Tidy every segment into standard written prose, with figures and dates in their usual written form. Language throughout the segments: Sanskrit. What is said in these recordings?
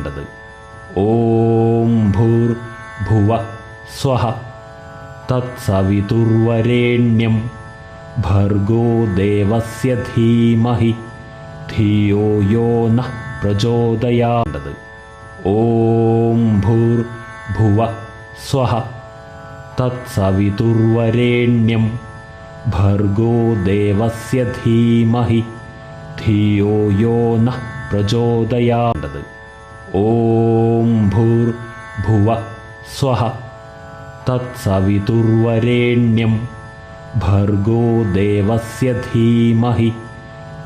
ॐ भूर्भुवः स्वः तत्सवितुर्वरेण्यं भर्गो देवस्य धीमहि धियो यो नः प्रचोदयात् ॐ भूर्भुवः स्वः तत्सवितुर्वरेण्यं भर्गो देवस्य धीमहि धियो यो नः प्रचोदयात् ॐ भूर्भुवः स्वः तत्सवितुर्वरेण्यं भर्गो देवस्य धीमहि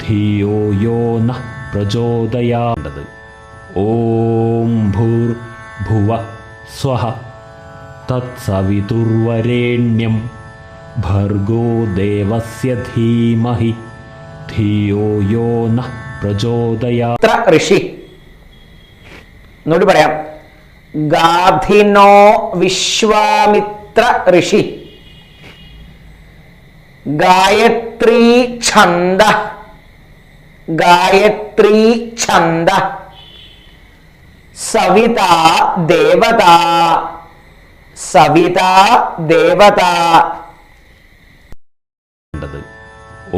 धियो यो नः प्रचोदयात् ॐ भूर्भुवः स्वः तत्सवितुर्वरेण्यं भर्गो देवस्य धीमहि धियो यो नः प्रचोदयात् ऋषि പറയാം ഗാധിനോ വിശ്വാമിത്ര ഋഷി ഗായത്രീ ഛന്ദ സവിതാ ദേവത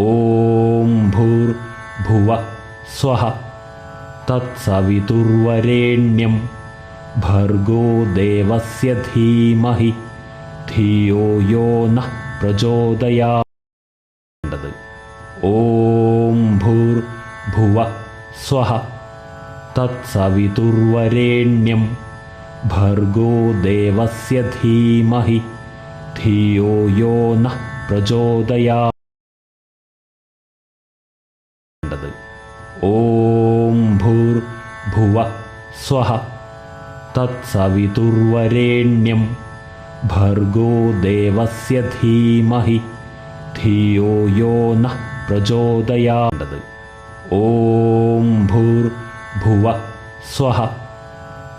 ॐ भूर्भुवः स्वः तत्सवितुर्वरेण्यं भर्गो देवस्य धीमहि धियो यो नः प्रचोदयात् ॐ भूर्भुवः स्वः तत्सवितुर्वरेण्यं भर्गो देवस्य धीमहि धियो यो नः प्रचोदयात् ॐ भूर्भुवः स्वः तत्सवितुर्वरेण्यं भर्गो देवस्य धीमहि धियो यो नः प्रचोदयात् ॐ भूर्भुवः स्वः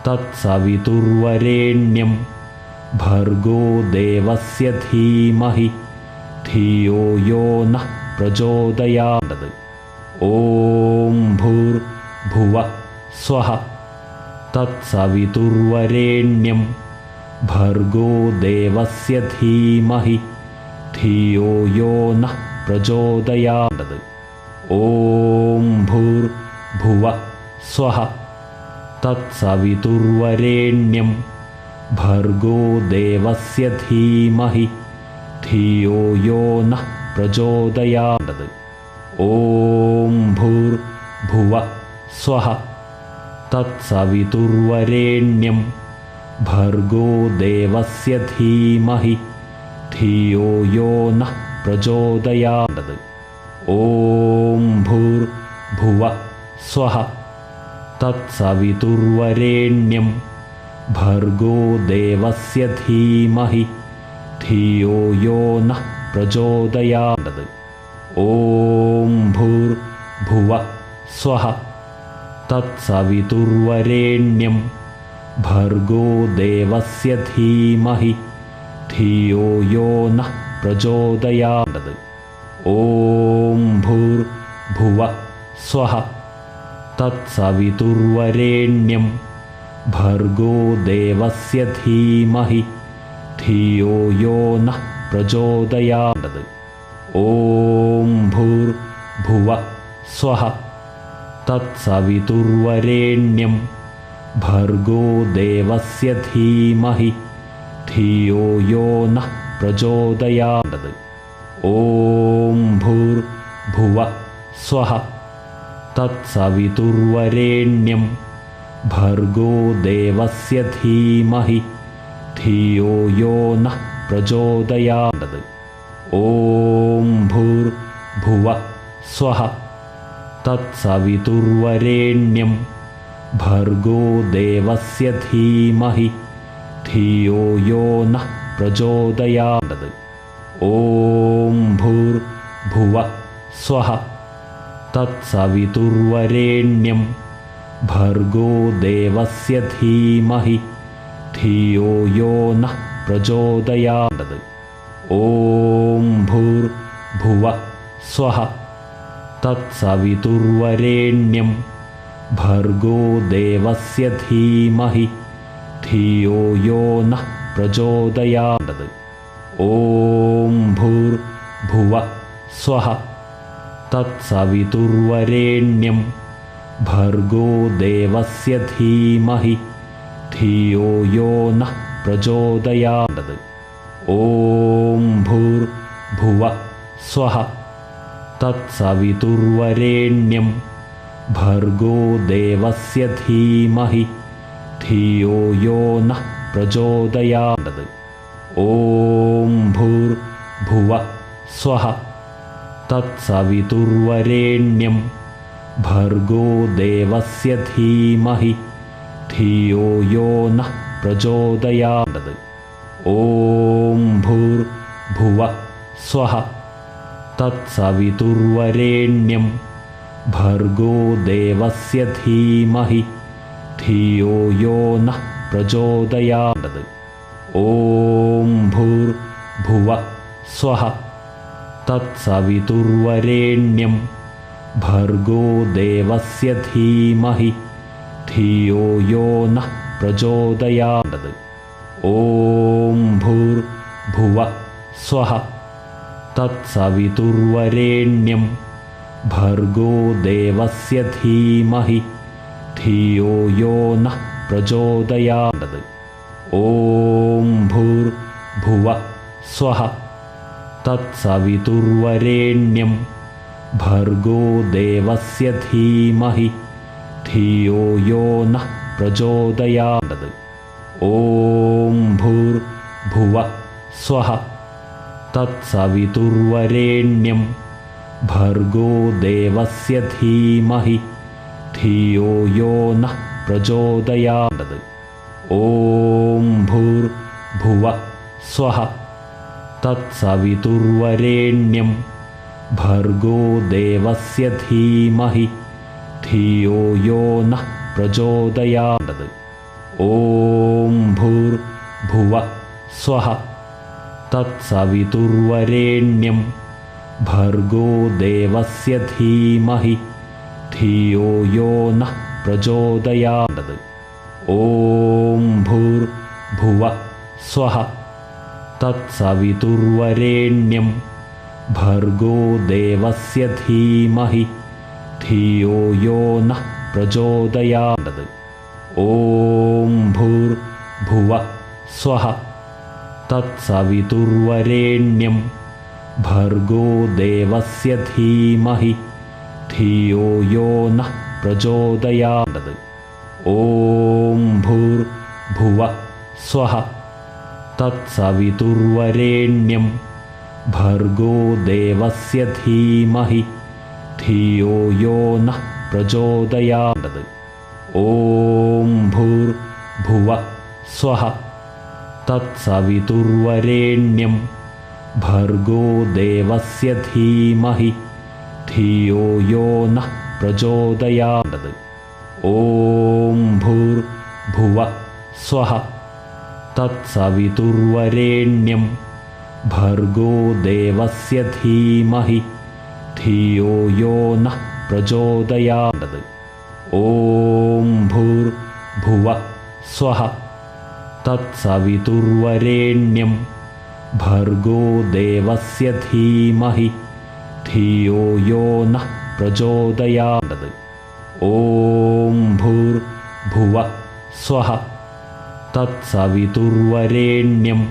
तत्सवितुर्वरेण्यं भर्गो देवस्य धीमहि धियो यो नः प्रचोदयात् ॐ भूर्भुवः स्वः तत्सवितुर्वरेण्यं भर्गो देवस्य धीमहि धियो यो नः प्रचोदयात् ॐ भूर्भुवः स्वः तत्सवितुर्वरेण्यं भर्गो देवस्य धीमहि धियो यो नः प्रचोदयात् ॐ भूर्भुवः स्वः तत्सवितुर्वरेण्यं भर्गो देवस्य धीमहि धियो यो नः प्रचोदयात् ॐ भूर्भुवः स्वः तत्सवितुर्वरेण्यं भर्गो देवस्य धीमहि धियो यो नः प्रचोदयात् ॐ भूर्भुवः स्वः तत्सवितुर्वरेण्यं भर्गो देवस्य धीमहि धियो यो नः प्रचोदयात् ॐ भूर्भुवः स्वः तत्सवितुर्वरेण्यं भर्गो देवस्य धीमहि धियो यो नः प्रचोदयात् ॐ भूर्भुवः स्वः तत्सवितुर्वरेण्यं भर्गो देवस्य धीमहि धियो यो नः प्रचोदयात् ॐ भूर्भुवः स्वः तत्सवितुर्वरेण्यं भर्गो देवस्य धीमहि धियो यो नः प्रचोदयात् ॐ भूर्भुवः स्वः तत्सवितुर्वरेण्यं भर्गो देवस्य धीमहि धियो यो नः प्रचोदयात् ॐ भूर्भुवः स्वः तत्सवितुर्वरेण्यं भर्गो देवस्य धीमहि धियो यो नः प्रचोदयात् ॐ भूर्भुवः स्वः तत्सवितुर्वरेण्यं भर्गो देवस्य धीमहि धियो यो नः प्रचोदयात् ॐ भूर्भुवः स्वः तत्सवितुर्वरेण्यं भर्गो देवस्य धीमहि धियो यो नः प्रचोदयात् ॐ भूर्भुवः स्वः तत्सवितुर्वरेण्यं भर्गो देवस्य धीमहि धियो यो नः प्रचोदयात् ॐ भूर्भुवः स्वः तत्सवितुर्वरेण्यं भर्गो देवस्य धीमहि धियो यो नः प्रचोदयात् ॐ भूर्भुवः स्वः तत्सवितुर्वरेण्यं भर्गो देवस्य धीमहि धियो यो नः प्रचोदयात् ॐ भूर्भुवः स्वः तत्सवितुर्वरेण्यं भर्गो देवस्य धीमहि धियो यो नः प्रचोदयात् ॐ भूर्भुवः स्वः तत्सवितुर्वरेण्यं भर्गो देवस्य धीमहि धियो यो नः प्रचोदयात् ॐ भूर्भुवः स्वः तत्सवितुर्वरेण्यं भर्गो देवस्य धीमहि धियो यो नः प्रचोदयात् ॐ भूर्भुवः स्वः तत्सवितुर्वरेण्यं भर्गो देवस्य धीमहि धियो यो नः प्रचोदयात् ॐ भूर्भुवः स्वः तत्सवितुर्वरेण्यं भर्गो देवस्य धीमहि धियो यो नः प्रचोदयात् ॐ भूर्भुवः स्वः तत्सवितुर्वरेण्यं भर्गो देवस्य धीमहि धियो यो नः प्रचोदयात् ॐ भूर्भुवः स्वः तत्सवितुर्वरेण्यं भर्गो देवस्य धीमहि धियो यो नः प्रचोदयात् ॐ भूर्भुवः स्वः तत्सवितुर्वरेण्यं भर्गो देवस्य धीमहि धियो यो नः प्रचोदयात् ॐ भूर्भुवः स्वः तत्सवितुर्वरेण्यं भर्गो देवस्य धीमहि धियो यो नः प्रचोदयात् ॐ भूर्भुवः स्वः तत्सवितुर्वरेण्यं भर्गो देवस्य धीमहि धियो यो नः प्रचोदयात् ॐ भूर्भुवः स्वः तत्सवितुर्वरेण्यं भर्गो देवस्य धीमहि धियो यो नः प्रचोदयात् ॐ भूर्भुवः स्वः तत्सवितुर्वरेण्यं भर्गो देवस्य धीमहि धियो यो नः प्रचोदयात् ॐ भूर्भुवः स्वः तत्सवितुर्वरेण्यं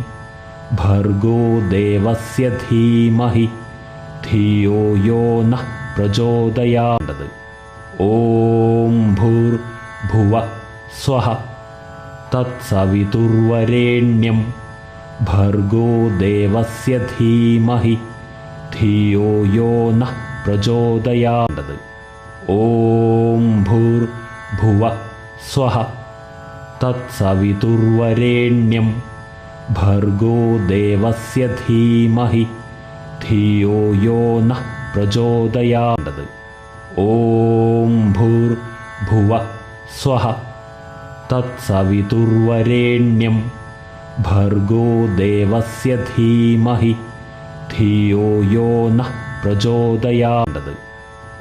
भर्गो देवस्य धीमहि धियो यो नः प्रचोदयात् ॐ भूर्भुवः स्वः तत्सवितुर्वरेण्यं भर्गो देवस्य धीमहि धियो यो नः प्रचोदयात् ॐ भूर्भुवः स्वः तत्सवितुर्वरेण्यं भर्गो देवस्य धीमहि धियो यो नः प्रचोदयात् ॐ भूर्भुवः स्वः तत्सवितुर्वरेण्यं भर्गो देवस्य धीमहि धियो यो नः प्रचोदयात्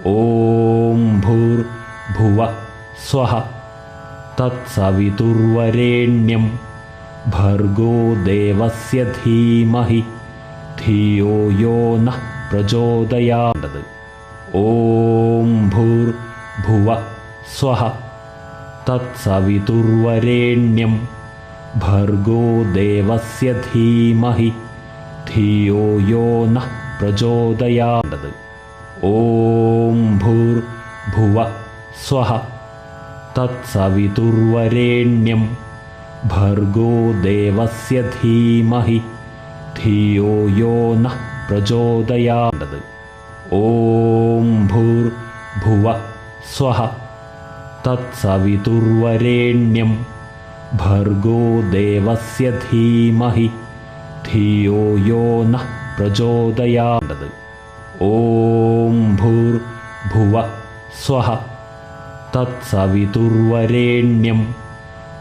ॐ भूर्भुवः സ്വഹ തത്സവിതുർവരേണ്യം ഭർഗോ ദേവസ്യ ധീമഹി ധിയോ യോ നഃ പ്രചോദയാത്. ഓം ഭൂർഭുവ സ്വഹ തത്സവിതുർവരേണ്യം ഭർഗോ ദേവസ്യ ധീമഹി ധിയോ യോ നഃ പ്രചോദയാത്. ഓം ഭൂർഭുവ സ്വഹ തത്സവിതുർവരേണ്യം ഭർഗോ ദേവസ്യ ധീമഹി ധിയോ യോ നഃ പ്രചോദയാത്. ഓം ഭൂർഭുവ സ്വഹ തത്സവിതുർവരേണ്യം ഭർഗോ ദേവസ്യ ധീമഹി ധിയോ യോ നഃ പ്രചോദയാത്. ഓം ഭൂർഭുവ സ്വഹ തത്സവിതുർവരേണ്യം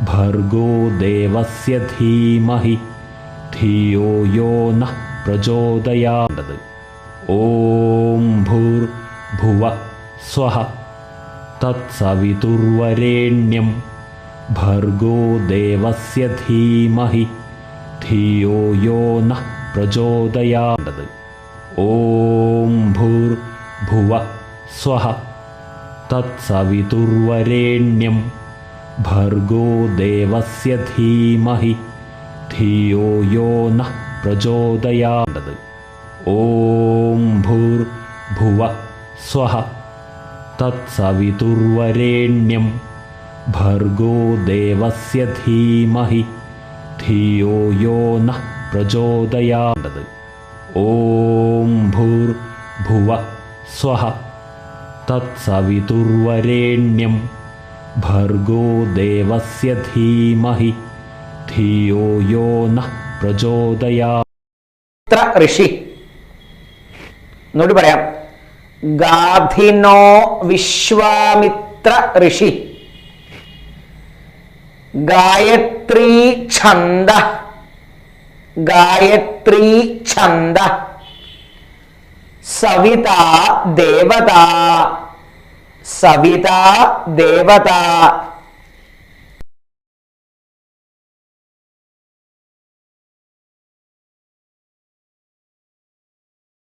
ഭർഗോ ദേവസ്യ ധീമഹി ധിയോ യോ നഃ പ്രചോദയാത്. ഓം ഭൂർഭുവ സ്വഹ തത്സവിതുർവരേണ്യം ഭർഗോ ദേവസ്യ ധീമഹി ധിയോ യോ നഃ പ്രചോദയാത്. ഓം ഭൂർഭുവ സ്വഹ തത്സവിതുർവരേണ്യം ഭർഗോ ദേവസ്യ ധീമഹി ധിയോ യോ നഃ പ്രചോദയാത്. ഓം ഭൂർഭുവ സ്വഹ തത്സവിതുർവരേണ്യം ഭർഗോ ദേവസ്യ ധീമഹി ധിയോ യോ നഃ പ്രചോദയാത്. ഓം ഭൂർഭുവ സ്വഹ തത്സവിതുർവരേണ്യം ഭർഗോ ദേവസ്യ ധീമഹി ധിയോ യോ നഃ പ്രചോദയാത്. ഋഷി എന്നോട് പറയാം. ഗാധിനോ വിശ്വാമിത്ര ഋഷി ഗായത്രീ ഛന്ദ ഗായത്രീ ഛന്ദ സവിതാ ദേവതാ സവിതാ ദേവതാ